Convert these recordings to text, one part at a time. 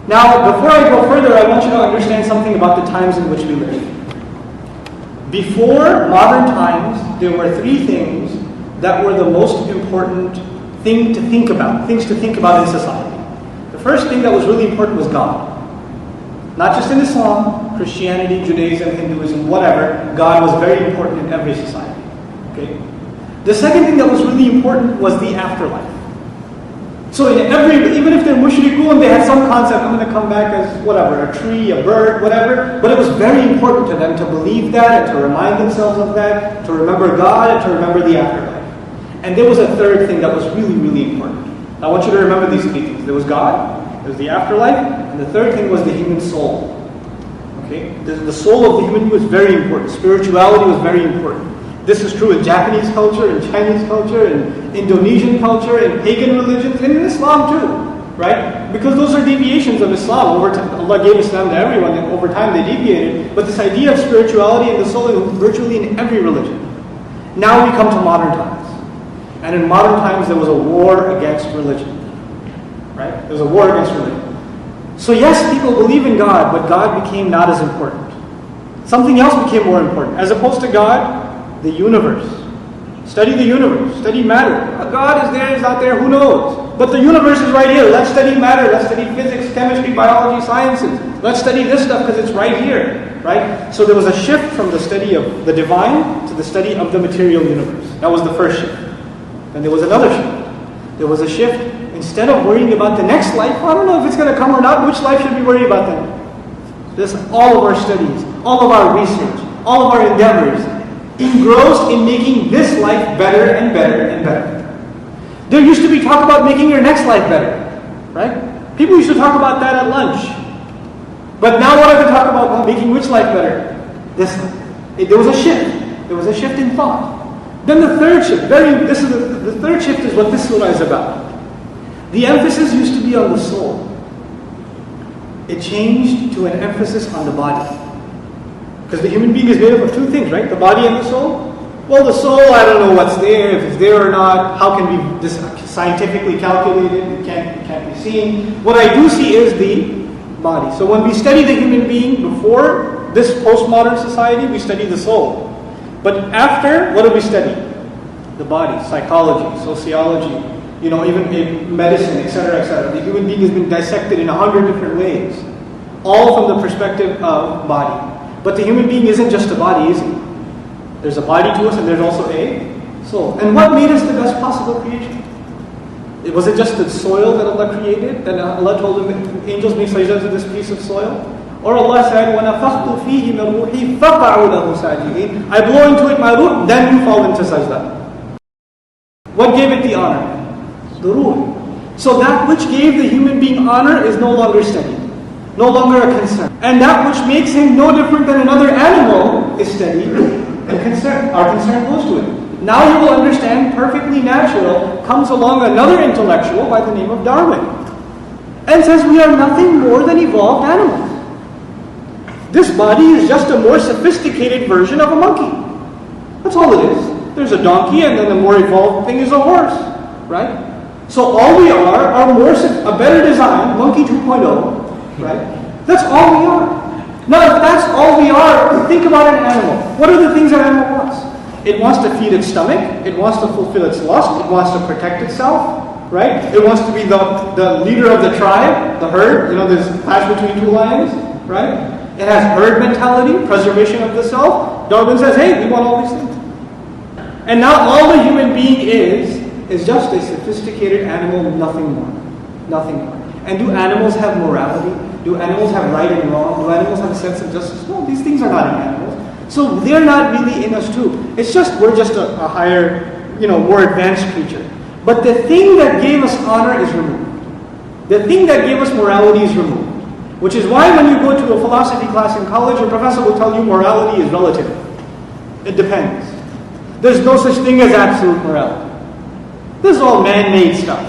Now, before I go further, I want you to understand something about the times in which we live. Before modern times, there were three things that were the most important things to think about in society. The first thing that was really important was God. Not just in Islam, Christianity, Judaism, Hinduism, whatever, God was very important in every society. Okay? The second thing that was really important was the afterlife. So even if they're mushrikun, they had some concept, I'm going to come back as whatever, a tree, a bird, whatever. But it was very important to them to believe that and to remind themselves of that, to remember God and to remember the afterlife. And there was a third thing that was really, really important. I want you to remember these three things. There was God, there was the afterlife, and the third thing was the human soul. Okay? The soul of the human being was very important. Spirituality was very important. This is true in Japanese culture, in Chinese culture, in Indonesian culture, in pagan religions, and in Islam too, right? Because those are deviations of Islam. Over time, Allah gave Islam to everyone, and over time they deviated. But this idea of spirituality and the soul is virtually in every religion. Now we come to modern times. And in modern times there was a war against religion, right? There was a war against religion. So yes, people believe in God, but God became not as important. Something else became more important. As opposed to God, the universe. Study the universe. Study matter. God is there, is not there, who knows? But the universe is right here. Let's study matter. Let's study physics, chemistry, biology, sciences. Let's study this stuff because it's right here. Right? So there was a shift from the study of the divine to the study of the material universe. That was the first shift. Then there was another shift. There was a shift. Instead of worrying about the next life, I don't know if it's going to come or not, which life should we worry about then? This, all of our studies, all of our research, all of our endeavors, engrossed in making this life better and better and better. There used to be talk about making your next life better, right? People used to talk about that at lunch. But now what are they talking about? Well, making which life better? This life. There was a shift. There was a shift in thought. Then the third shift, the third shift is what this surah is about. The emphasis used to be on the soul. It changed to an emphasis on the body. Because the human being is made up of two things, right? The body and the soul. Well, the soul, I don't know what's there, if it's there or not. How can we this scientifically calculate it? It can't be seen. What I do see is the body. So when we study the human being before this postmodern society, we study the soul. But after, what do we study? The body, psychology, sociology, even in medicine, etc., etc. The human being has been dissected in 100 different ways, all from the perspective of body. But the human being isn't just a body, is he? There's a body to us and there's also a soul. And what made us the best possible creation? Was it just the soil that Allah created? That Allah told the angels make sajda to this piece of soil? Or Allah said, وَنَفَخْتُ فِيهِ مِنْ رُوحِي فَقَعُوا لَهُ سَاجِدِينَ I blow into it my ruh, then you fall into sajda. What gave it the honor? The ruh. So that which gave the human being honor is no longer studied, no longer a concern. And that which makes him no different than another animal is studied and concern. Our concern goes to it. Now you will understand, perfectly natural, comes along another intellectual by the name of Darwin and says we are nothing more than evolved animals. This body is just a more sophisticated version of a monkey. That's all it is. There's a donkey and then the more evolved thing is a horse, right? So all we are a better design, monkey 2.0, right? That's all we are. Now if that's all we are, think about an animal. What are the things an animal wants? It wants to feed its stomach, it wants to fulfill its lust, it wants to protect itself, right? It wants to be the leader of the tribe, the herd. There's a clash between two lions, right? It has herd mentality, preservation of the self. Darwin says, hey, we want all these things. And now all the human being is just a sophisticated animal, nothing more. Nothing more. And do animals have morality? Do animals have right and wrong? Do animals have a sense of justice? No, these things are not in animals. So they're not really in us too. It's just, we're just a higher, more advanced creature. But the thing that gave us honor is removed. The thing that gave us morality is removed. Which is why when you go to a philosophy class in college, your professor will tell you morality is relative. It depends. There's no such thing as absolute morality. This is all man-made stuff.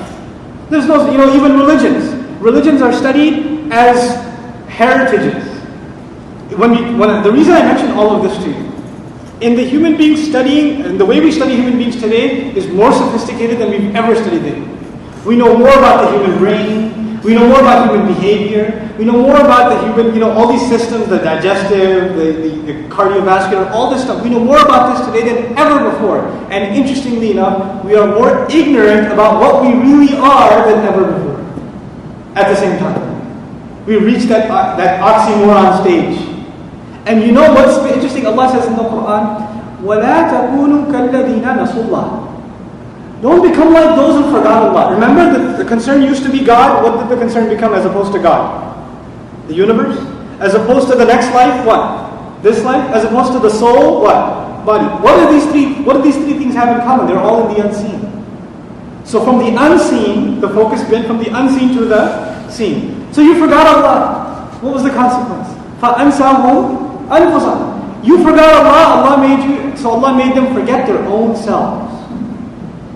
There's no, even religions. Religions are studied as heritages. The reason I mention all of this to you, in the human being studying, and the way we study human beings today is more sophisticated than we've ever studied them. We know more about the human brain. We know more about human behavior. We know more about the human, all these systems, the digestive, the cardiovascular, all this stuff. We know more about this today than ever before. And interestingly enough, we are more ignorant about what we really are than ever before. At the same time. We reached that oxymoron stage. And you know what's interesting? Allah says in the Quran, وَلَا تَكُونُوا كَالَّذِينَ نَسُوا اللَّهَ. Don't become like those who forgot Allah. Remember that the concern used to be God. What did the concern become as opposed to God? The universe? As opposed to the next life, what? This life? As opposed to the soul, what? Body. What do these three things have in common? They're all in the unseen. So from the unseen, the focus went from the unseen to the seen. So you forgot Allah. What was the consequence? فَأَنْسَاهُمْ أَنفُسَهُمْ. You forgot Allah, Allah made you, so Allah made them forget their own selves.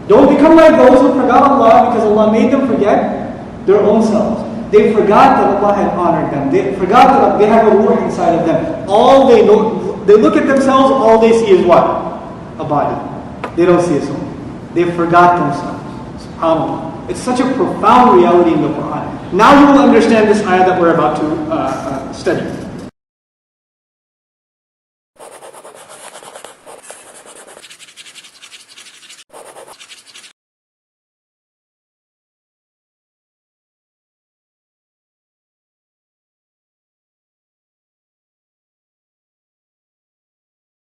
Don't become like those who forgot Allah because Allah made them forget their own selves. They forgot that Allah had honored them. They forgot that they have a ruh inside of them. All they know, they look at themselves, all they see is what? A body. They don't see a soul. They forgot themselves. SubhanAllah. It's such a profound reality in the Quran. Now you will understand this ayah that we're about to study.